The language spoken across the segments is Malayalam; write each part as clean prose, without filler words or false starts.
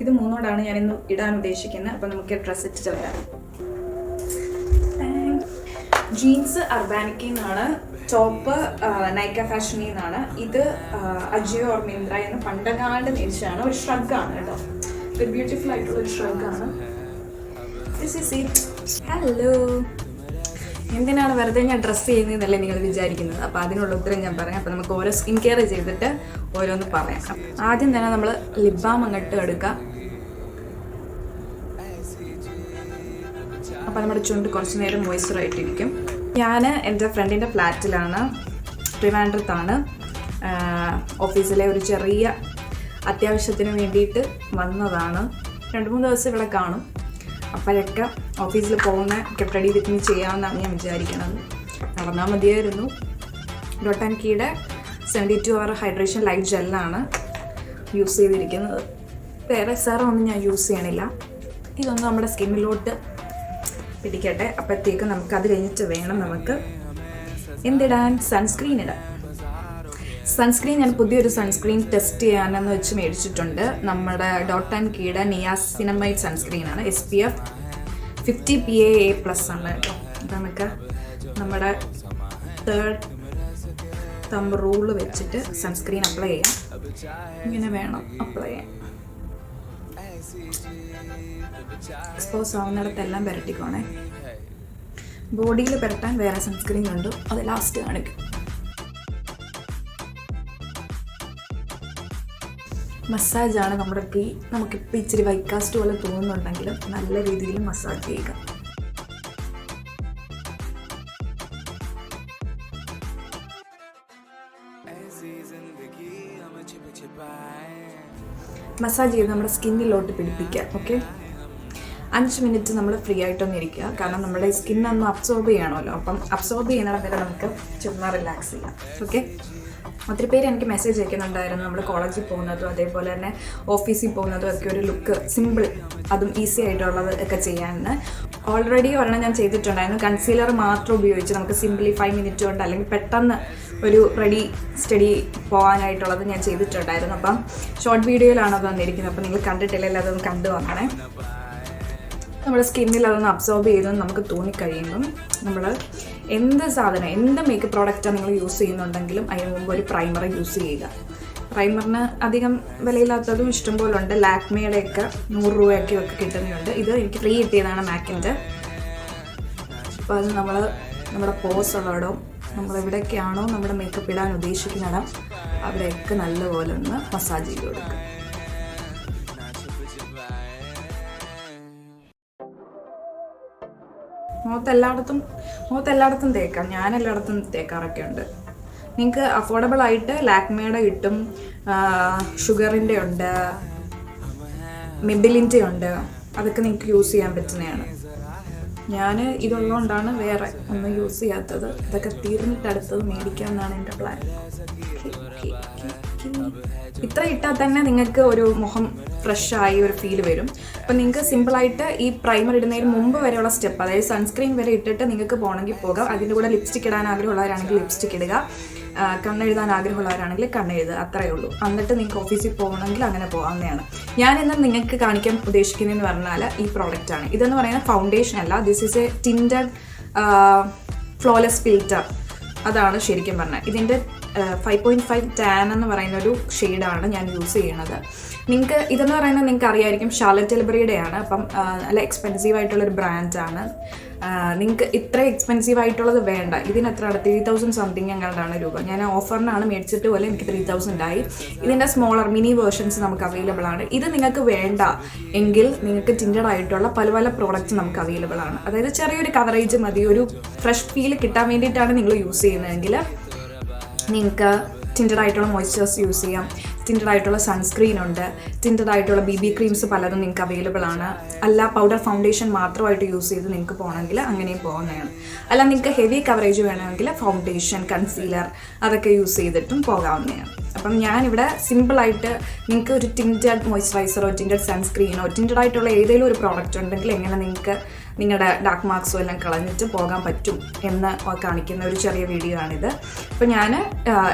ഇത് മൂന്നോടാണ് ഞാൻ ഇന്ന് ഇടാൻ ഉദ്ദേശിക്കുന്നത്. അപ്പോൾ നമുക്ക് ഡ്രസ്സ് ഇട്ടിട്ട് വരാം. ജീൻസ് അർബാനിക്കിൽ നിന്നാണ്, ടോപ്പ് നൈക്ക ഫാഷനിൽ നിന്നാണ്. ഇത് അജിയോ ഓർ മിന്ത്ര എന്ന് പണ്ടങ്ങാണ്ട് മേടിച്ചതാണ്. ഒരു ഷ്രഗാണ് കേട്ടോ, ഒരു ബ്യൂട്ടിഫുൾ ആയിട്ടുള്ള ഒരു ഷ്രഗാണ്. ഹലോ, എന്തിനാണ് വെറുതെ ഞാൻ ഡ്രസ്സ് ചെയ്യുന്നതെന്നല്ലേ നിങ്ങൾ വിചാരിക്കുന്നത്? അപ്പോൾ അതിനുള്ള ഉത്തരം ഞാൻ പറയാം. അപ്പോൾ നമുക്ക് ഓരോ സ്കിൻ കെയർ ചെയ്തിട്ട് ഓരോന്ന് പറയാം. ആദ്യം തന്നെ നമ്മൾ ലിപ് ബാം അങ്ങോട്ട് എടുക്കാം. അപ്പോൾ നമ്മുടെ ചുണ്ട് കുറച്ച് നേരം മോയ്സ്ചറായിട്ടിരിക്കും. ഞാൻ എൻ്റെ ഫ്രണ്ടിൻ്റെ ഫ്ലാറ്റിലാണ്, ട്രിവാൻഡ്രത്താണ്. ഓഫീസിലെ ഒരു ചെറിയ അത്യാവശ്യത്തിന് വേണ്ടിയിട്ട് വന്നതാണ്. 2-3 ദിവസം ഇവിടെ കാണും. അപ്പോഴൊക്കെ ഓഫീസിൽ പോകുന്ന ഗെറ്റ് റെഡി വിത്ത് മീ ചെയ്യാമെന്നാണ് ഞാൻ വിചാരിക്കുന്നത്. നടന്നാൽ മതിയായിരുന്നു. ഡോട്ട് ആൻഡ് കീയുടെ 72 hour ഹൈഡ്രേഷൻ ലൈറ്റ് ജെല്ലാണ് യൂസ് ചെയ്തിരിക്കുന്നത്. വേറെ സെറമൊന്നും ഞാൻ യൂസ് ചെയ്യണില്ല. ഇതൊന്നും നമ്മുടെ സ്കിന്നിലോട്ട് പിടിക്കട്ടെ. അപ്പോഴത്തേക്ക് നമുക്ക് അത് കഴിഞ്ഞിട്ട് വേണം നമുക്ക് എന്തിടാൻ, സൺസ്ക്രീൻ ഇടാൻ. സൺസ്ക്രീൻ ഞാൻ പുതിയൊരു സൺസ്ക്രീൻ ടെസ്റ്റ് ചെയ്യാനെന്ന് വെച്ച് മേടിച്ചിട്ടുണ്ട്. നമ്മുടെ ഡോട്ട് ആൻഡ് കീയുടെ നിയാസിനമൈഡ് സൺസ്ക്രീനാണ്. SPF 50 PA+ ആണ് കേട്ടോ. നമുക്ക് നമ്മുടെ 3rd തമ്പ് റൂള് വെച്ചിട്ട് സൺസ്ക്രീൻ അപ്ലൈ ചെയ്യാം. ഇങ്ങനെ വേണം അപ്ലൈ ചെയ്യാൻ. എക്സ്പോസ് ആവുന്നിടത്തെല്ലാം പുരട്ടിക്കോണേ. ബോഡിയിൽ പുരട്ടാൻ വേറെ സൺസ്ക്രീൻ ഉണ്ട്, അത് ലാസ്റ്റ് കാണിക്കും. മസാജാണ് നമ്മുടെ കീ. നമുക്കിപ്പോൾ ഇച്ചിരി വൈക്കാസ്റ്റ് പോലെ തോന്നുന്നുണ്ടെങ്കിലും നല്ല രീതിയിൽ മസാജ് ചെയ്യുക. മസാജ് ചെയ്ത് നമ്മുടെ സ്കിന്നിലോട്ട് പിടിപ്പിക്കുക. ഓക്കെ, 5 മിനിറ്റ് നമ്മൾ ഫ്രീ ആയിട്ടൊന്നും ഇരിക്കുക. കാരണം നമ്മുടെ സ്കിന്നൊന്ന് അബ്സോർബ് ചെയ്യണമല്ലോ. അപ്പം അബ്സോർബ് ചെയ്യുന്നിടം വരെ നമുക്ക് ചുമ്മാ റിലാക്സ് ചെയ്യാം. ഓക്കെ, ഒത്തിരി പേര് എനിക്ക് മെസ്സേജ് അയക്കുന്നുണ്ടായിരുന്നു. നമ്മൾ കോളേജിൽ പോകുന്നതും അതേപോലെ തന്നെ ഓഫീസിൽ പോകുന്നതും ഒക്കെ ഒരു ലുക്ക് സിമ്പിൾ, അതും ഈസി ആയിട്ടുള്ളത് ഒക്കെ ചെയ്യാമെന്ന്. ഓൾറെഡി ഒരെണ്ണം ഞാൻ ചെയ്തിട്ടുണ്ടായിരുന്നു. കൺസീലർ മാത്രം ഉപയോഗിച്ച് നമുക്ക് സിമ്പിളി 5 മിനിറ്റ് കൊണ്ട് അല്ലെങ്കിൽ പെട്ടെന്ന് ഒരു റെഡി സ്റ്റഡി പോകാനായിട്ടുള്ളത് ഞാൻ ചെയ്തിട്ടുണ്ടായിരുന്നു. അപ്പം ഷോർട്ട് വീഡിയോയിലാണ് അത് വന്നിരിക്കുന്നത്. അപ്പം നിങ്ങൾ കണ്ടിട്ടില്ലെങ്കിൽ അതൊന്ന് കണ്ടു വന്നേ. നമ്മുടെ സ്കിന്നിൽ അതൊന്ന് അബ്സോർബ് ചെയ്തെന്ന് നമുക്ക് തോന്നിക്കഴിയുമ്പം നമ്മൾ എന്ത് സാധനം, എന്ത് മേക്കപ്പ് പ്രോഡക്റ്റാണ് നിങ്ങൾ യൂസ് ചെയ്യുന്നുണ്ടെങ്കിലും അതിന് മുമ്പ് ഒരു പ്രൈമർ യൂസ് ചെയ്യുക. പ്രൈമറിന് അധികം വിലയില്ലാത്തതും ഇഷ്ടംപോലെ ഉണ്ട്. ലാക്മേയുടെയൊക്കെ 100 രൂപയൊക്കെ കിട്ടുന്നുണ്ട്. ഇത് എനിക്ക് ഫ്രീ കിട്ടിയതാണ് മാക്കിൻ്റെ. അപ്പോൾ അത് നമ്മൾ നമ്മുടെ പോസ് ഉള്ളയിടവും നമ്മളെവിടെയൊക്കെയാണോ നമ്മുടെ മേക്കപ്പ് ഇടാൻ ഉദ്ദേശിക്കുന്നിടം അവിടെയൊക്കെ നല്ലപോലെ ഒന്ന് മസാജ് ചെയ്ത് കൊടുക്കുക. മുഖത്തെല്ലായിടത്തും തേക്കാം. ഞാൻ എല്ലായിടത്തും തേക്കാറൊക്കെ ഉണ്ട്. നിങ്ങൾക്ക് അഫോർഡബിൾ ആയിട്ട് ലാക്മേയുടെ കിട്ടും, ഷുഗറിൻ്റെ ഉണ്ട്, മെബിലിൻ്റെ ഉണ്ട്. അതൊക്കെ നിങ്ങൾക്ക് യൂസ് ചെയ്യാൻ പറ്റുന്നതാണ്. ഞാൻ ഇതുള്ളതുകൊണ്ടാണ് വേറെ ഒന്നും യൂസ് ചെയ്യാത്തത്. ഇതൊക്കെ തീർന്നിട്ട് അടുത്തത് മേടിക്കാമെന്നാണ് എൻ്റെ പ്ലാൻ. ഇത്ര ഇട്ടാൽ തന്നെ നിങ്ങൾക്ക് ഒരു മുഖം ഫ്രഷായി ഒരു ഫീൽ വരും. അപ്പം നിങ്ങൾക്ക് സിമ്പിളായിട്ട് ഈ പ്രൈമർ ഇടുന്നതിന് മുമ്പ് വരെയുള്ള സ്റ്റെപ്പ്, അതായത് സൺസ്ക്രീൻ വരെ ഇട്ടിട്ട് നിങ്ങൾക്ക് പോകണമെങ്കിൽ പോകാം. അതിൻ്റെ കൂടെ ലിപ്സ്റ്റിക് ഇടാൻ ആഗ്രഹമുള്ളവരാണെങ്കിൽ ലിപ്സ്റ്റിക് ഇടുക, കണ്ണെഴുതാൻ ആഗ്രഹമുള്ളവരാണെങ്കിൽ കണ്ണെഴുതുക. അത്രയേ ഉള്ളൂ. എന്നിട്ട് നിങ്ങൾക്ക് ഓഫീസിൽ പോകണമെങ്കിൽ അങ്ങനെ പോകാവുന്നതാണ്. ഞാനിന്ന് നിങ്ങൾക്ക് കാണിക്കാൻ ഉദ്ദേശിക്കുന്നതെന്ന് പറഞ്ഞാൽ ഈ പ്രോഡക്റ്റാണ്. ഇതെന്ന് പറയുന്നത് ഫൗണ്ടേഷൻ അല്ല, this is A tinted flawless filter. അതാണ് ശരിക്കും പറഞ്ഞാൽ. ഇതിൻ്റെ 5.5 ടാൻ എന്ന് പറയുന്ന ഒരു ഷെയ്ഡാണ് ഞാൻ യൂസ് ചെയ്യുന്നത്. നിങ്ങൾക്ക് ഇതെന്ന് പറയുന്നത് നിങ്ങൾക്ക് അറിയായിരിക്കും, ഷാർലറ്റ് ടെൽബറിയുടെയാണ്. അപ്പം നല്ല എക്സ്പെൻസീവ് ആയിട്ടുള്ളൊരു ബ്രാൻഡാണ്. നിങ്ങൾക്ക് ഇത്ര എക്സ്പെൻസീവ് ആയിട്ടുള്ളത് വേണ്ട. ഇതിനെത്ര 3000 സംതിങ് എങ്ങാണ്ടാണ് രൂപ. ഞാൻ ഓഫറിനാണ് മേടിച്ചിട്ട് പോലെ എനിക്ക് 3000 ആയി. ഇതിൻ്റെ സ്മോളർ മിനി വേർഷൻസ് നമുക്ക് അവൈലബിൾ ആണ്. ഇത് നിങ്ങൾക്ക് വേണ്ട എങ്കിൽ നിങ്ങൾക്ക് ടിൻറ്റഡ് ആയിട്ടുള്ള പല പല പ്രോഡക്റ്റ്സ് നമുക്ക് അവൈലബിൾ ആണ്. അതായത് ചെറിയൊരു കവറേജ് മതി, ഒരു ഫ്രഷ് ഫീൽ കിട്ടാൻ വേണ്ടിയിട്ടാണ് നിങ്ങൾ യൂസ് ചെയ്യുന്നതെങ്കിൽ നിങ്ങൾക്ക് ടിൻറ്റഡ് ആയിട്ടുള്ള മോയ്സ്ചറൈസ് യൂസ് ചെയ്യാം. ടിൻറ്റഡ് ആയിട്ടുള്ള സൺസ്ക്രീൻ ഉണ്ട്, ടിൻറ്റഡ് ആയിട്ടുള്ള BB ക്രീംസ് പലതും നിങ്ങൾക്ക് അവൈലബിൾ ആണ്. അല്ല പൗഡർ ഫൗണ്ടേഷൻ മാത്രമായിട്ട് യൂസ് ചെയ്ത് നിങ്ങൾക്ക് പോകണമെങ്കിൽ അങ്ങനെയും പോകുന്നതാണ്. അല്ല നിങ്ങൾക്ക് ഹെവി കവറേജ് വേണമെങ്കിൽ ഫൗണ്ടേഷൻ, കൺസീലർ അതൊക്കെ യൂസ് ചെയ്തിട്ടും പോകാവുന്നതാണ്. അപ്പം ഞാനിവിടെ സിമ്പിളായിട്ട് നിങ്ങൾക്ക് ഒരു ടിൻറ്റഡ് മോയ്സ്ചറൈസറോ ടിൻറ്റഡ് സൺസ്ക്രീനോ ടിൻറ്റഡ് ആയിട്ടുള്ള ഏതെങ്കിലും ഒരു പ്രോഡക്റ്റ് ഉണ്ടെങ്കിൽ എങ്ങനെ നിങ്ങൾക്ക് നിങ്ങളുടെ ഡാർക്ക് മാർക്സും എല്ലാം കളഞ്ഞിട്ട് പോകാൻ പറ്റും എന്ന് കാണിക്കുന്ന ഒരു ചെറിയ വീഡിയോ ആണിത്. അപ്പോൾ ഞാൻ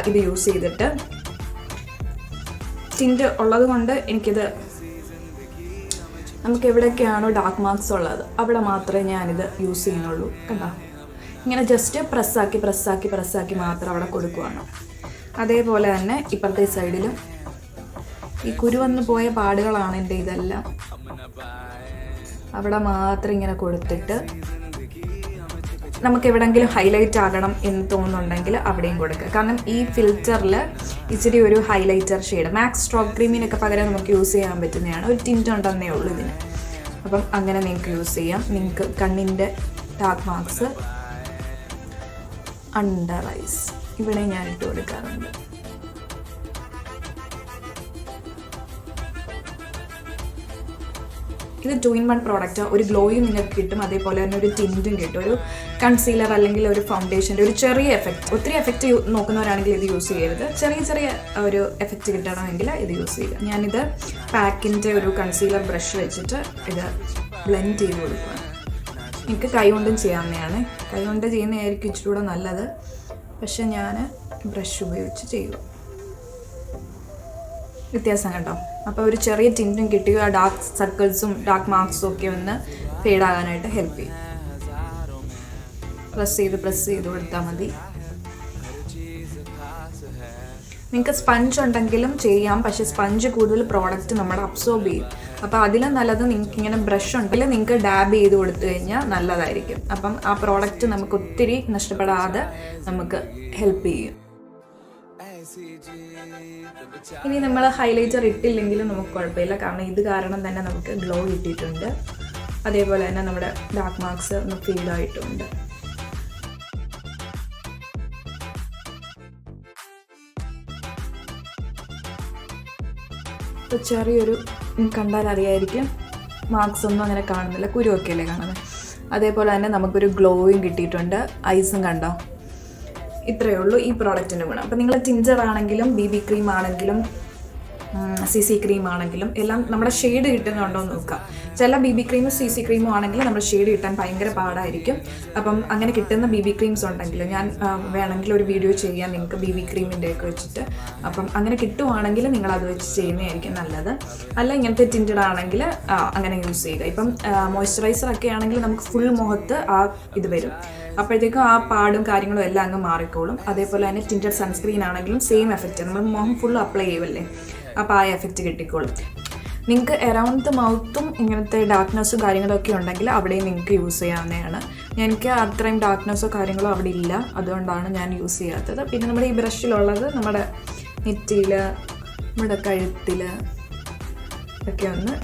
ഇത് യൂസ് ചെയ്തിട്ട് ടിൻറ്റ് ഉള്ളത് കൊണ്ട് എനിക്കിത് നമുക്ക് എവിടെയൊക്കെയാണോ ഡാർക്ക് മാർക്സ് ഉള്ളത് അവിടെ മാത്രമേ ഞാനിത് യൂസ് ചെയ്യുന്നുള്ളൂ. കണ്ടോ, ഇങ്ങനെ ജസ്റ്റ് പ്രസ്സാക്കി മാത്രം അവിടെ കൊടുക്കുവാണ്. അതേപോലെ തന്നെ ഇപ്പുറത്തെ സൈഡിലും ഈ കുരുവന്ന് പോയ പാടുകളാണ് എൻ്റെ ഇതെല്ലാം. അവിടെ മാത്രം ഇങ്ങനെ കൊടുത്തിട്ട് നമുക്ക് എവിടെയെങ്കിലും ഹൈലൈറ്റ് ആകണം എന്ന് തോന്നുന്നുണ്ടെങ്കിൽ അവിടെയും കൊടുക്കുക. കാരണം ഈ ഫിൽറ്ററിൽ ഇച്ചിരി ഒരു ഹൈലൈറ്റർ ഷെയ്ഡ് മാക്സ് സ്ട്രോക്ക് ക്രീമിനൊക്കെ പകരം നമുക്ക് യൂസ് ചെയ്യാൻ പറ്റുന്നതാണ്. ഒരു ടിൻറ്റ് ഉണ്ടെന്നേ ഉള്ളൂ ഇതിന്. അപ്പം അങ്ങനെ നിങ്ങൾക്ക് യൂസ് ചെയ്യാം. നിങ്ങൾക്ക് കണ്ണിൻ്റെ ഡാർക്ക് മാർക്സ് അണ്ടർ ഐസ് ഇവിടെ ഞാൻ ഇട്ട് കൊടുക്കാറുണ്ട്. ഇത് 2-in-1 പ്രോഡക്റ്റ്. ഒരു ഗ്ലോയും നിങ്ങൾക്ക് കിട്ടും, അതേപോലെ തന്നെ ഒരു ടിൻറ്റും കിട്ടും. ഒരു കൺസീലർ അല്ലെങ്കിൽ ഒരു ഫൗണ്ടേഷൻ്റെ ഒരു ചെറിയ എഫക്റ്റ്, ഒത്തിരി എഫക്റ്റ് നോക്കുന്നവരാണെങ്കിൽ ഇത് യൂസ് ചെയ്യരുത്. ചെറിയ ഒരു എഫക്റ്റ് കിട്ടണമെങ്കിൽ ഇത് യൂസ് ചെയ്യുക. ഞാനിത് പാക്കിൻ്റെ ഒരു കൺസീലർ ബ്രഷ് വെച്ചിട്ട് ഇത് ബ്ലെൻഡ് ചെയ്ത് കൊടുക്കുകയാണ്. എനിക്ക് കൈ കൊണ്ടും ചെയ്യാവുന്നതാണ്. കൈ കൊണ്ട് ചെയ്യുന്നതായിരിക്കും ഇച്ചിരി കൂടെ നല്ലത്. പക്ഷെ ഞാൻ ബ്രഷ് ഉപയോഗിച്ച് ചെയ്യുക. വ്യത്യാസം കണ്ടോ? അപ്പോൾ ഒരു ചെറിയ ടിൻറ്റും കിട്ടിയോ ആ ഡാർക്ക് സർക്കിൾസും ഡാർക്ക് മാർക്സും ഒക്കെ ഒന്ന് ഫെയ്ഡാകാനായിട്ട് ഹെൽപ്പ് ചെയ്യും. പ്രസ് ചെയ്ത് കൊടുത്താൽ മതി. നിങ്ങൾക്ക് സ്പഞ്ച് ഉണ്ടെങ്കിലും ചെയ്യാം, പക്ഷേ സ്പഞ്ച് കൂടുതൽ പ്രോഡക്റ്റ് നമ്മുടെ അബ്സോർബ് ചെയ്യും. അപ്പോൾ അതിലും നല്ലത് നിങ്ങൾക്ക് ഇങ്ങനെ ബ്രഷ് ഉണ്ടെങ്കിൽ നിങ്ങൾക്ക് ഡാബ് ചെയ്ത് കൊടുത്തു കഴിഞ്ഞാൽ നല്ലതായിരിക്കും. അപ്പം ആ പ്രോഡക്റ്റ് നമുക്ക് ഒത്തിരി നഷ്ടപ്പെടാതെ നമുക്ക് ഹെൽപ്പ് ചെയ്യും. ഇനി നമ്മൾ ഹൈലൈറ്റർ ഇട്ടില്ലെങ്കിലും നമുക്ക് കുഴപ്പമില്ല, കാരണം ഇത് കാരണം തന്നെ നമുക്ക് ഗ്ലോ കിട്ടിയിട്ടുണ്ട്. അതേപോലെ തന്നെ നമ്മുടെ ഡാർക്ക് മാർക്സ് ഒന്ന് ഫീഡായിട്ടുണ്ട്. ഇപ്പോൾ ചെറിയൊരു കണ്ടാൽ അറിയായിരിക്കും, മാർക്സ് ഒന്നും അങ്ങനെ കാണുന്നില്ല, കുരുവൊക്കെ അല്ലേ കാണുന്നത്. അതേപോലെ തന്നെ നമുക്കൊരു ഗ്ലോയും കിട്ടിയിട്ടുണ്ട്. ഐസും കണ്ടോ? ഇത്രയേ ഉള്ളൂ ഈ പ്രോഡക്റ്റിൻ്റെ ഗുണം. അപ്പോൾ നിങ്ങൾ ടിൻജർ ആണെങ്കിലും BB ക്രീം ആണെങ്കിലും CC ക്രീം ആണെങ്കിലും എല്ലാം നമ്മുടെ ഷെയ്ഡ് കിട്ടുന്നുണ്ടോ എന്ന് നോക്കുക. ചില BB ക്രീമും CC ക്രീമും ആണെങ്കിൽ നമ്മുടെ ഷെയ്ഡ് കിട്ടാൻ ഭയങ്കര പാടായിരിക്കും. അപ്പം അങ്ങനെ കിട്ടുന്ന BB ക്രീംസ് ഉണ്ടെങ്കിൽ ഞാൻ വേണമെങ്കിൽ ഒരു വീഡിയോ ചെയ്യാം നിങ്ങൾക്ക് BB ക്രീമിൻ്റെ ഒക്കെ വെച്ചിട്ട്. അപ്പം അങ്ങനെ കിട്ടുവാണെങ്കിൽ നിങ്ങൾ അത് വെച്ച് ചെയ്യുന്നതായിരിക്കും നല്ലത്. അല്ല ഇങ്ങനത്തെ ടിൻറ്റഡ് ആണെങ്കിൽ അങ്ങനെ യൂസ് ചെയ്യുക. ഇപ്പം മോയ്സ്ചറൈസർ ഒക്കെ ആണെങ്കിൽ നമുക്ക് ഫുൾ മുഖത്ത് ആ ഇത് വരും. അപ്പോഴത്തേക്കും ആ പാടും കാര്യങ്ങളും എല്ലാം അങ്ങ് മാറിക്കോളും. അതേപോലെ തന്നെ ടിൻറ്റഡ് സൺസ്ക്രീൻ ആണെങ്കിലും സെയിം എഫക്റ്റ്, നമ്മൾ മുഖം ഫുൾ അപ്ലൈ ചെയ്യുമല്ലേ, അപ്പോൾ ആ എഫക്റ്റ് കിട്ടിക്കോളും. നിങ്ങൾക്ക് എറൗണ്ട് ദ മൗത്തും ഇങ്ങനത്തെ ഡാർക്ക്നെസ്സും കാര്യങ്ങളൊക്കെ ഉണ്ടെങ്കിൽ അവിടെയും നിങ്ങൾക്ക് യൂസ് ചെയ്യാവുന്നതാണ്. എനിക്ക് അത്രയും ഡാർക്ക്നെസ്സോ കാര്യങ്ങളോ അവിടെ ഇല്ല, അതുകൊണ്ടാണ് ഞാൻ യൂസ് ചെയ്യാത്തത്. പിന്നെ നമ്മുടെ ഈ ബ്രഷിലുള്ളത് നമ്മുടെ നെറ്റിയിൽ, നമ്മുടെ കഴുത്തിൽ ഒക്കെ ഒന്ന്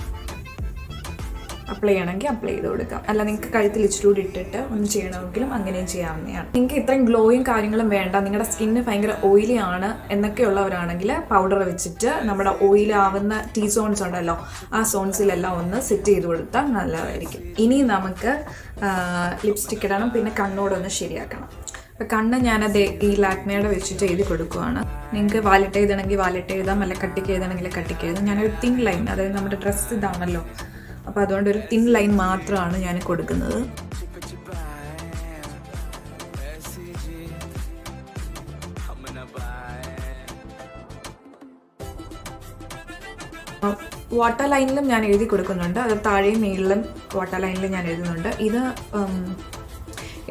അപ്ലൈ ചെയ്യണമെങ്കിൽ അപ്ലൈ ചെയ്ത് കൊടുക്കാം. അല്ല നിങ്ങൾക്ക് കഴുത്തിൽ ഇച്ചിരി കൂടി ഇട്ടിട്ട് ഒന്ന് ചെയ്യണമെങ്കിലും അങ്ങനെയും ചെയ്യാവുന്നതാണ്. നിങ്ങൾക്ക് ഇത്രയും ഗ്ലോയും കാര്യങ്ങളും വേണ്ട, നിങ്ങളുടെ സ്കിന്ന് ഭയങ്കര ഓയിലി ആണ് എന്നൊക്കെയുള്ളവരാണെങ്കിൽ പൗഡർ വെച്ചിട്ട് നമ്മുടെ ഓയിലാവുന്ന സോൺസ് ഉണ്ടല്ലോ, ആ സോൺസിലെല്ലാം ഒന്ന് സെറ്റ് ചെയ്ത് കൊടുത്താൽ നല്ലതായിരിക്കും. ഇനി നമുക്ക് ലിപ്സ്റ്റിക് ഇടണം, പിന്നെ കണ്ണോടൊന്ന് ശരിയാക്കണം. അപ്പോൾ കണ്ണ് ഞാനത് ഈ ലാക്മേയുടെ വെച്ചിട്ട് എഴുതി കൊടുക്കുവാണ്. നിങ്ങൾക്ക് വാലിട്ട് എഴുതണമെങ്കിൽ വാലിട്ട് എഴുതാം, അല്ല കട്ടിക്ക് എഴുതണമെങ്കിൽ കട്ടിക്ക് എഴുതാം. ഞാനൊരു തിൻ ലൈൻ, അതായത് നമ്മുടെ ഡ്രസ്സ് ഇതാണല്ലോ, അപ്പോൾ അതുകൊണ്ട് ഒരു തിൻ ലൈൻ മാത്രമാണ് ഞാൻ കൊടുക്കുന്നത്. വാട്ടർ ലൈനിലും ഞാൻ എഴുതി കൊടുക്കുന്നുണ്ട്, അത് താഴെയും മേളിലും വാട്ടർ ലൈനിലും ഞാൻ എഴുതുന്നുണ്ട്. ഇത്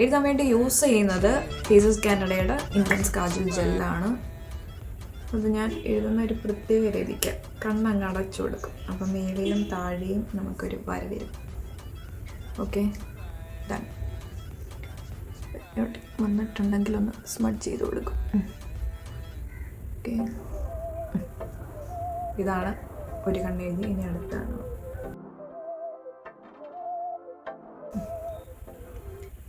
എഴുതാൻ വേണ്ടി യൂസ് ചെയ്യുന്നത് ഫേസസ് കാനഡയുടെ ഇൻറ്റൻസ് കാജൽ ജെല്ലാണ്. അത് ഞാൻ എഴുതുന്ന ഒരു പ്രത്യേക രീതിക്ക് കണ്ണങ്ങ് അടച്ചു കൊടുക്കും. അപ്പം മേളിലും താഴെയും നമുക്കൊരു വര വരും. Okay, done. വന്നിട്ടുണ്ടെങ്കിൽ ഒന്ന് സ്മഡ് ചെയ്ത് കൊടുക്കും. ഓക്കെ, ഇതാണ് ഒരു കണ്ണെഴുതി. ഇനി അടുത്താണ്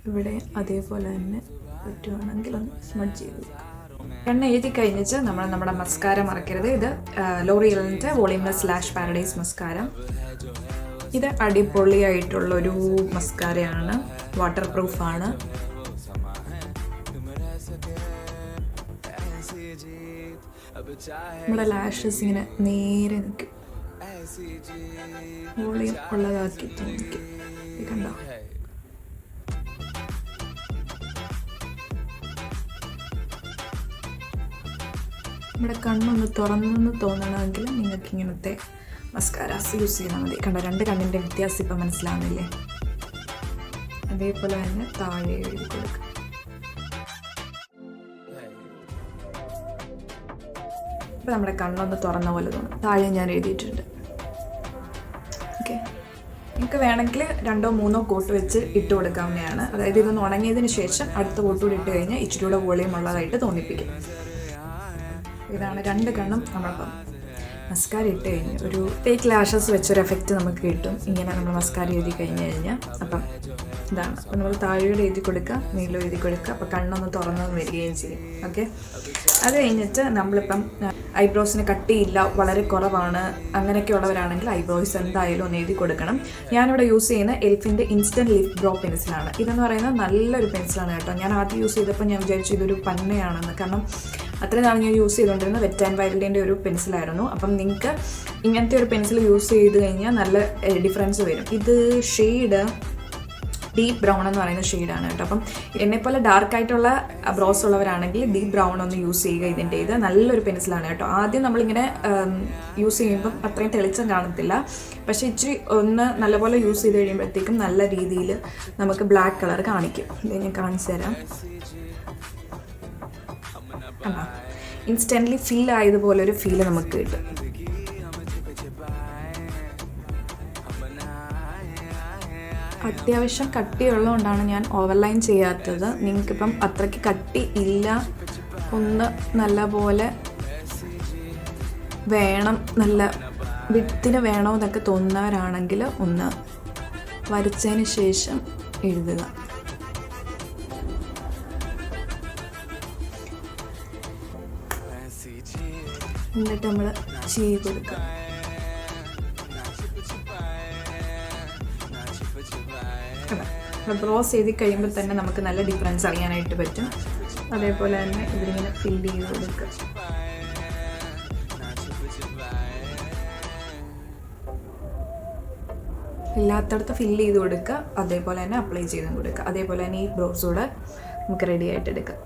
ഇവിടെ അതേപോലെ തന്നെ പറ്റുവാണെങ്കിൽ ഒന്ന് സ്മഡ് ചെയ്ത് കൊടുക്കും. കണ്ണ് എഴുതി കഴിഞ്ഞിട്ട് നമ്മുടെ മസ്കാര മറക്കരുത്. ഇത് ലോറിയലിൻ്റെ വോളിയൂംലെസ് ലാഷ് പാരഡൈസ് മസ്കാര. ഇത് അടിപൊളിയായിട്ടുള്ളൊരു മസ്കാരയാണ്, വാട്ടർ പ്രൂഫാണ്. നമ്മുടെ ലാഷസ് ഇങ്ങനെ നേരെ നിൽക്കും, വോളിയം ഉള്ളതാക്കിയിട്ട് നിൽക്കും. കണ്ടോ? നമ്മുടെ കണ്ണൊന്ന് തുറന്നെന്ന് തോന്നണമെങ്കിൽ നിങ്ങൾക്ക് ഇങ്ങനത്തെ മസ്കാരാസ് യൂസ് ചെയ്താൽ മതി. കണ്ടോ, 2 കണ്ണിൻ്റെ വ്യത്യാസം ഇപ്പം മനസ്സിലാവുന്നില്ലേ? അതേപോലെ തന്നെ താഴെ എഴുതി കൊടുക്കുക. ഇപ്പം നമ്മുടെ കണ്ണൊന്ന് തുറന്ന പോലെ തോന്നും. താഴെ ഞാൻ എഴുതിയിട്ടുണ്ട്. ഓക്കെ, നിങ്ങൾക്ക് വേണമെങ്കിൽ 2-3 കോട്ട് വെച്ച് ഇട്ട് കൊടുക്കാവുന്നതാണ്. അതായത് ഇതൊന്ന് ഉണങ്ങിയതിന് ശേഷം അടുത്ത കോട്ട് കൂടി ഇട്ട് കഴിഞ്ഞാൽ ഇച്ചിരി കൂടെ വോളിയം ഉള്ളതായിട്ട് തോന്നിപ്പിക്കും. ഇതാണ് 2 കണ്ണും നമ്മളിപ്പം മസ്കാര ഇട്ട് കഴിഞ്ഞ് ഒരു ഫേക്ക് ലാഷസ് വെച്ചൊരു എഫക്റ്റ് നമുക്ക് കിട്ടും ഇങ്ങനെ നമ്മൾ മസ്കാര എഴുതി കഴിഞ്ഞ് കഴിഞ്ഞാൽ. അപ്പം ഇതാണ്. അപ്പം നമ്മൾ താഴെയോടെ എഴുതി കൊടുക്കുക, നീളം എഴുതി കൊടുക്കുക. അപ്പോൾ കണ്ണൊന്ന് തുറന്ന് വരികയും ചെയ്യും. ഓക്കെ, അത് കഴിഞ്ഞിട്ട് നമ്മളിപ്പം ഐബ്രോസിന് കട്ടിയില്ല, വളരെ കുറവാണ്, അങ്ങനെയൊക്കെ ഉള്ളവരാണെങ്കിൽ ഐബ്രോസ് എന്തായാലും ഒന്ന് എഴുതി കൊടുക്കണം. ഞാനിവിടെ യൂസ് ചെയ്യുന്ന എൽഫിൻ്റെ ഇൻസ്റ്റൻറ്റ് ലിപ് ബ്രോ പെൻസിലാണ്. ഇതെന്ന് പറയുന്നത് നല്ലൊരു പെൻസിലാണ് കേട്ടോ. ഞാൻ ആദ്യം യൂസ് ചെയ്തപ്പോൾ ഞാൻ വിചാരിച്ചു ഇതൊരു പന്നയാണെന്ന്. കാരണം അത്രയും നാൾ ഞാൻ യൂസ് ചെയ്തുകൊണ്ടിരുന്ന വെറ്റ് ആൻഡ് വൈൽഡിൻ്റെ ഒരു പെൻസിലായിരുന്നു. അപ്പം നിങ്ങൾക്ക് ഇങ്ങനത്തെ ഒരു പെൻസിൽ യൂസ് ചെയ്ത് കഴിഞ്ഞാൽ നല്ല ഡിഫറൻസ് വരും. ഇത് ഷെയ്ഡ് ഡീപ്പ് ബ്രൗൺ എന്ന് പറയുന്ന ഷെയ്ഡാണ് കേട്ടോ. അപ്പം എന്നെപ്പോലെ ഡാർക്കായിട്ടുള്ള ബ്രോസ് ഉള്ളവരാണെങ്കിൽ ഡീപ്പ് ബ്രൗൺ ഒന്ന് യൂസ് ചെയ്യുക. ഇത് നല്ലൊരു പെൻസിലാണ് കേട്ടോ. ആദ്യം നമ്മളിങ്ങനെ യൂസ് ചെയ്യുമ്പം അത്രയും തെളിച്ചം കാണത്തില്ല, പക്ഷേ ഇച്ചിരി ഒന്ന് നല്ലപോലെ യൂസ് ചെയ്ത് കഴിയുമ്പോഴത്തേക്കും നല്ല രീതിയിൽ നമുക്ക് ബ്ലാക്ക് കളർ കാണിക്കും. ഇത് ഞാൻ കാണിച്ചു തരാം. ഇൻസ്റ്റൻ്റ്ലി ഫീൽ ആയതുപോലെ ഒരു ഫീല് നമുക്ക് കിട്ടും. അത്യാവശ്യം കട്ടിയുള്ളതുകൊണ്ടാണ് ഞാൻ ഓവർലൈൻ ചെയ്യാത്തത്. നിങ്ങൾക്കിപ്പം അത്രയ്ക്ക് കട്ടി ഇല്ല, ഒന്ന് നല്ലപോലെ വേണം, നല്ല വിത്തിന് വേണമെന്നൊക്കെ തോന്നുന്നവരാണെങ്കിൽ ഒന്ന് വരച്ചതിന് ശേഷം എഴുതുക. എന്നിട്ട് നമ്മൾ ചെയ്ത് കൊടുക്കുക. ബ്രോസ് എഴുതി കഴിയുമ്പോൾ തന്നെ നമുക്ക് നല്ല ഡിഫറൻസ് അറിയാനായിട്ട് പറ്റും. അതേപോലെ തന്നെ ഇതിങ്ങനെ ഫില്ല് ചെയ്ത് കൊടുക്കുക. ഇല്ലാത്തടത്ത് ഫില്ല് ചെയ്ത് കൊടുക്കുക, അതേപോലെ തന്നെ അപ്ലൈ ചെയ്തും കൊടുക്കുക. അതേപോലെ തന്നെ ഈ ബ്രോസ് കൂടെ നമുക്ക് റെഡി ആയിട്ട് എടുക്കാം.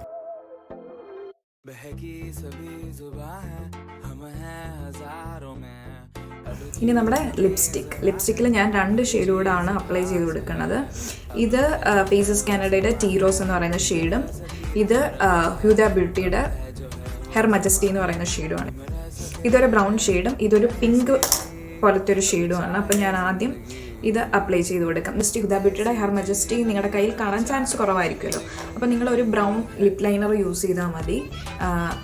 ഇനി നമ്മുടെ ലിപ്സ്റ്റിക്കിൽ ഞാൻ 2 ഷെയ്ഡ് കൂടാണ് അപ്ലൈ ചെയ്ത് കൊടുക്കുന്നത്. ഇത് ഫേസസ് കാനഡയുടെ ടീ റോസ് എന്ന് പറയുന്ന ഷെയ്ഡും ഇത് ഹ്യൂദ ബ്യൂട്ടിയുടെ ഹെയർ മജസ്റ്റി എന്ന് പറയുന്ന ഷെയ്ഡുമാണ്. ഇതൊരു ബ്രൗൺ ഷെയ്ഡും ഇതൊരു പിങ്ക് പോലത്തെ ഒരു ഷെയ്ഡുമാണ്. അപ്പം ഞാൻ ആദ്യം ഇത് അപ്ലൈ ചെയ്ത് കൊടുക്കാം. ജസ്റ്റ് ഹ്യൂദ ബ്യൂട്ടിയുടെ ഹെയർ മജസ്റ്റി നിങ്ങളുടെ കയ്യിൽ കാണാൻ ചാൻസ് കുറവായിരിക്കുമല്ലോ. അപ്പം നിങ്ങളൊരു ബ്രൗൺ ലിപ് ലൈനർ യൂസ് ചെയ്താൽ മതി.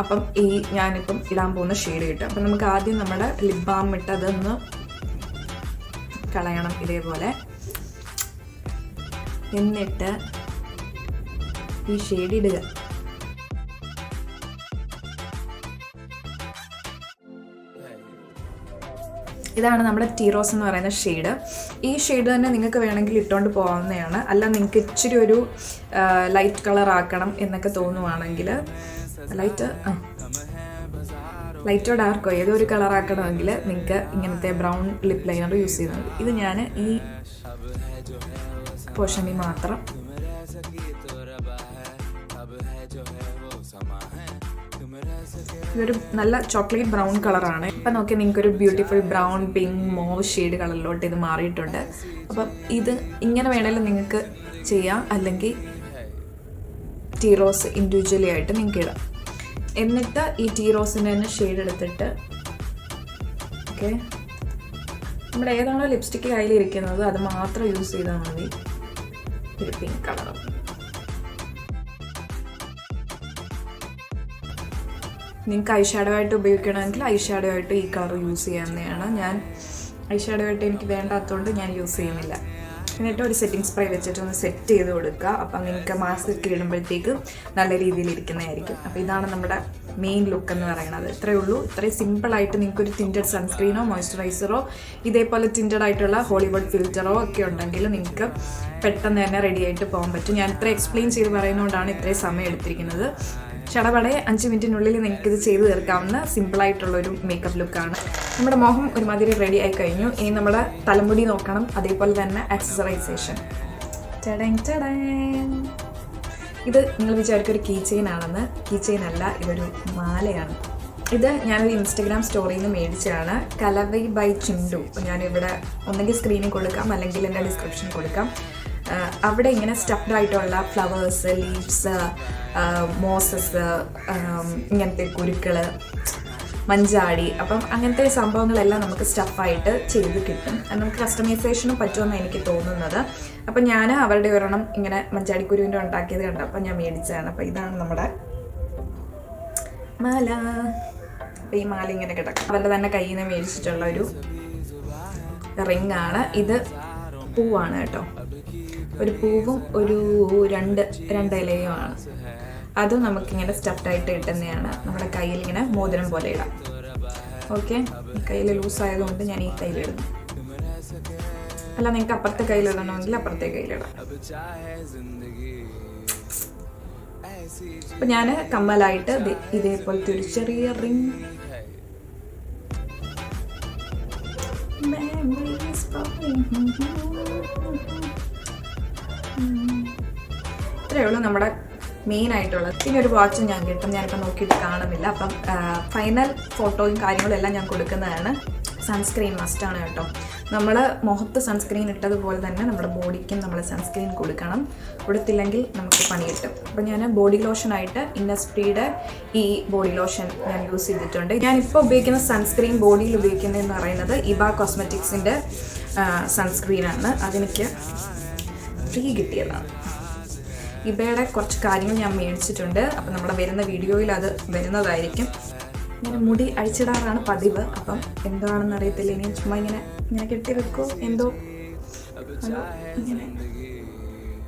അപ്പം ഈ ഞാനിപ്പം ഇടാൻ പോകുന്ന ഷെയ്ഡ് കിട്ടും. അപ്പം നമുക്ക് ആദ്യം നമ്മുടെ ലിപ് ബാം ഇട്ട് അതൊന്ന് കളയണം ഇതേപോലെ. എന്നിട്ട് ഈ ഷെയ്ഡ് ഇടുക. ഇതാണ് നമ്മുടെ ടീ റോസ് എന്ന് പറയുന്ന ഷെയ്ഡ്. ഈ ഷെയ്ഡ് തന്നെ നിങ്ങൾക്ക് വേണമെങ്കിൽ ഇട്ടുകൊണ്ട് പോകാവുന്നതാണ്. അല്ല നിങ്ങൾക്ക് ഇച്ചിരി ഒരു ലൈറ്റ് കളർ ആക്കണം എന്നൊക്കെ തോന്നുവാണെങ്കിൽ ലൈറ്റോ ഡാർക്കോ ഏതോ ഒരു കളർ ആക്കണമെങ്കിൽ നിങ്ങൾക്ക് ഇങ്ങനത്തെ ബ്രൗൺ ലിപ് ലൈനർ യൂസ് ചെയ്താൽ മതി. ഇത് ഞാൻ ഈ പോർഷനിൽ മാത്രം ഇതൊരു നല്ല ചോക്ലേറ്റ് ബ്രൗൺ കളറാണ്. ഇപ്പം നോക്കി നിങ്ങൾക്കൊരു beautiful brown pink mauve shade കളറിലോട്ട് ഇത് മാറിയിട്ടുണ്ട്. അപ്പം ഇത് ഇങ്ങനെ വേണമെങ്കിലും നിങ്ങൾക്ക് ചെയ്യാം, അല്ലെങ്കിൽ ടീ റോസ് ഇൻഡിവിജ്വലി ആയിട്ട് നിങ്ങൾക്ക് ഇടാം. എന്നിട്ട് ഈ ടീ റോസിൻ്റെ തന്നെ ഷെയ്ഡ് എടുത്തിട്ട് ഓക്കെ നമ്മുടെ ഏതാണോ ലിപ്സ്റ്റിക്ക് കയ്യിലിരിക്കുന്നത് അത് മാത്രം യൂസ് ചെയ്താൽ മതി. ഒരു പിങ്ക് കളറും നിങ്ങൾക്ക് ഐ ഷാഡോ ആയിട്ട് ഉപയോഗിക്കണമെങ്കിൽ ഐ ഷാഡോ ആയിട്ട് ഈ കളർ യൂസ് ചെയ്യാവുന്നതാണ്. ഞാൻ ഐ ഷാഡോ ആയിട്ട് എനിക്ക് വേണ്ടാത്തതുകൊണ്ട് ഞാൻ യൂസ് ചെയ്യുന്നില്ല. എന്നിട്ട് ഒരു സെറ്റിംഗ് സ്പ്രേ വെച്ചിട്ട് ഒന്ന് സെറ്റ് ചെയ്ത് കൊടുക്കുക. അപ്പം നിങ്ങൾക്ക് മാസ്ക് ഒക്കെ ഇടുമ്പോഴത്തേക്ക് നല്ല രീതിയിൽ ഇരിക്കുന്നതായിരിക്കും. അപ്പോൾ ഇതാണ് നമ്മുടെ മെയിൻ ലുക്ക് എന്ന് പറയുന്നത്. ഇത്രയേ ഉള്ളൂ. ഇത്രയും സിമ്പിളായിട്ട് നിങ്ങൾക്കൊരു ടിൻറ്റഡ് സൺസ്ക്രീനോ മോയ്സ്ചറൈസറോ ഇതേപോലെ ടിൻറ്റഡ് ആയിട്ടുള്ള ഹോളിവുഡ് ഫിൽറ്ററോ ഒക്കെ ഉണ്ടെങ്കിൽ നിങ്ങൾക്ക് പെട്ടെന്ന് തന്നെ റെഡി ആയിട്ട് പോകാൻ പറ്റും. ഞാൻ ഇത്ര എക്സ്പ്ലെയിൻ ചെയ്ത് പറയുന്നതുകൊണ്ടാണ് ഇത്രയും സമയം എടുത്തിരിക്കുന്നത്. ചടപടെ 5 മിനിറ്റിനുള്ളിൽ നിങ്ങൾക്കിത് ചെയ്ത് തീർക്കാവുന്ന സിമ്പിളായിട്ടുള്ളൊരു മേക്കപ്പ് ലുക്കാണ്. നമ്മുടെ മുഖം ഒരുമാതിരി റെഡി ആയി കഴിഞ്ഞു. ഇനി നമ്മുടെ തലമുടി നോക്കണം, അതേപോലെ തന്നെ ആക്സസറൈസേഷൻ. ഇത് നിങ്ങൾ വിചാരിക്കും ഒരു കീ ചെയിൻ ആണെന്ന്. കീ ചെയിൻ അല്ല, ഇതൊരു മാലയാണ്. ഇത് ഞാനൊരു ഇൻസ്റ്റഗ്രാം സ്റ്റോറിയിൽ നിന്ന് മേടിച്ചതാണ്. കലവൈ ബൈ ചിണ്ടു. ഞാനിവിടെ ഒന്നെങ്കിൽ സ്ക്രീനിൽ കൊടുക്കാം അല്ലെങ്കിൽ എൻ്റെ ഡിസ്ക്രിപ്ഷനിൽ കൊടുക്കാം. അവിടെ ഇങ്ങനെ സ്റ്റഫ്ഡ് ആയിട്ടുള്ള ഫ്ലവേഴ്സ്, ലീവ്സ്, മോസസ്, ഇങ്ങനത്തെ കുരുക്കൾ, മഞ്ചാടി, അപ്പം അങ്ങനത്തെ സംഭവങ്ങളെല്ലാം നമുക്ക് സ്റ്റഫായിട്ട് ചെയ്ത് കിട്ടും. നമുക്ക് കസ്റ്റമൈസേഷനും പറ്റുമെന്ന് എനിക്ക് തോന്നുന്നത്. അപ്പം ഞാൻ അവരുടെ ഒരെണ്ണം ഇങ്ങനെ മഞ്ചാടിക്കുരുവിൻ്റെ ഉണ്ടാക്കിയത് കണ്ടപ്പോൾ ഞാൻ മേടിച്ചതാണ്. അപ്പോൾ ഇതാണ് നമ്മുടെ മാല. അപ്പോൾ ഈ മാല ഇങ്ങനെ കിടക്കും. അവരുടെ തന്നെ കയ്യിൽ നിന്ന് മേടിച്ചിട്ടുള്ള ഒരു റിംഗ് ആണ് ഇത്. പൂവാണ് കേട്ടോ, ഒരു പൂവും ഒരു രണ്ട് ഇലയുമാണ്. അതും നമുക്കിങ്ങനെ സ്റ്റഫ്ഡായിട്ട് കിട്ടുന്നതാണ്. നമ്മുടെ കയ്യിൽ ഇങ്ങനെ മോതിരം പോലെ ഇടാം. ഓക്കെ, കയ്യിൽ ലൂസായതുകൊണ്ട് ഞാൻ ഈ കയ്യിലിടുന്നു. അല്ല, നിങ്ങൾക്ക് അപ്പുറത്തെ കയ്യിലിടണമെങ്കിൽ അപ്പുറത്തെ കയ്യിലിടാം. അപ്പം ഞാൻ കമ്മലായിട്ട് ഇതേപോലത്തെ ഒരു ചെറിയ റിംഗ്, ഇത്രയേ ഉള്ളൂ നമ്മുടെ മെയിൻ ആയിട്ടുള്ളത്. പിന്നെ ഒരു വാച്ചും ഞാൻ കിട്ടും. ഞാനിപ്പോൾ നോക്കിയിട്ട് കാണുന്നില്ല. അപ്പം ഫൈനൽ ഫോട്ടോയും കാര്യങ്ങളും എല്ലാം ഞാൻ കൊടുക്കുന്നതാണ്. സൺസ്ക്രീൻ മസ്റ്റാണ് കേട്ടോ. നമ്മൾ മുഖത്ത് സൺസ്ക്രീൻ ഇട്ടതുപോലെ തന്നെ നമ്മുടെ ബോഡിക്കും നമ്മൾ സൺസ്ക്രീൻ കൊടുക്കണം. കൊടുത്തില്ലെങ്കിൽ നമുക്ക് പണി കിട്ടും. അപ്പം ഞാൻ ബോഡി ലോഷനായിട്ട് ഇന്നസ്പ്രീയുടെ ഈ ബോഡി ലോഷൻ ഞാൻ യൂസ് ചെയ്തിട്ടുണ്ട്. ഞാനിപ്പോൾ ഉപയോഗിക്കുന്ന സൺസ്ക്രീൻ ബോഡിയിൽ ഉപയോഗിക്കുന്നതെന്ന് പറയുന്നത് ഇബ കോസ്മെറ്റിക്സിൻ്റെ സൺസ്ക്രീനാണ്. അതെനിക്ക് ഫ്രീ കിട്ടിയതാണ്. ഇബയുടെ കുറച്ച് കാര്യങ്ങൾ ഞാൻ മേടിച്ചിട്ടുണ്ട്. അപ്പം നമ്മുടെ വരുന്ന വീഡിയോയിൽ അത് വരുന്നതായിരിക്കും. ഇങ്ങനെ മുടി അഴിച്ചിടാറാണ് പതിവ്. അപ്പം എന്താണെന്ന് അറിയത്തില്ല. ഇനി ചുമ്മാ ഇങ്ങനെ കെട്ടി വെക്കോ എന്തോ, അതോ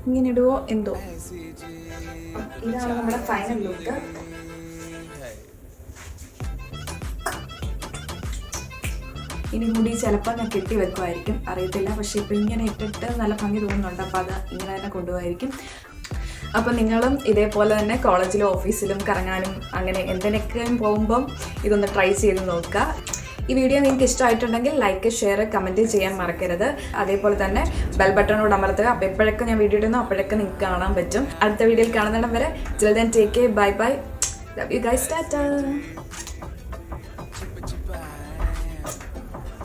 ഇങ്ങനെ ഇടുവോ എന്തോ. ഇതാണ് നമ്മുടെ ഫൈനൽ ലുക്ക്. ഇനി മുടി ചിലപ്പോൾ ഞാൻ കെട്ടി വെക്കുമായിരിക്കും, അറിയത്തില്ല. പക്ഷേ ഇപ്പം ഇങ്ങനെ ഇട്ടിട്ട് നല്ല ഭംഗി തോന്നുന്നുണ്ട്. അപ്പോൾ അത് ഇങ്ങനെ തന്നെ കൊണ്ടുപോകായിരിക്കും. അപ്പം നിങ്ങളും ഇതേപോലെ തന്നെ കോളേജിലും ഓഫീസിലും കറങ്ങാനും അങ്ങനെ എന്തിനൊക്കെയും പോകുമ്പം ഇതൊന്ന് ട്രൈ ചെയ്ത് നോക്കുക. ഈ വീഡിയോ നിങ്ങൾക്ക് ഇഷ്ടമായിട്ടുണ്ടെങ്കിൽ ലൈക്ക്, ഷെയർ, കമൻറ്റ് ചെയ്യാൻ മറക്കരുത്. അതേപോലെ തന്നെ ബെൽ ബട്ടണോട് അമർത്തുക. അപ്പോൾ എപ്പോഴൊക്കെ ഞാൻ വീഡിയോ ഇടുന്നോ അപ്പോഴൊക്കെ നിങ്ങൾക്ക് കാണാൻ പറ്റും. അടുത്ത വീഡിയോയിൽ കാണുന്നിടം വരെ till then take care, bye bye, love you guys, tata.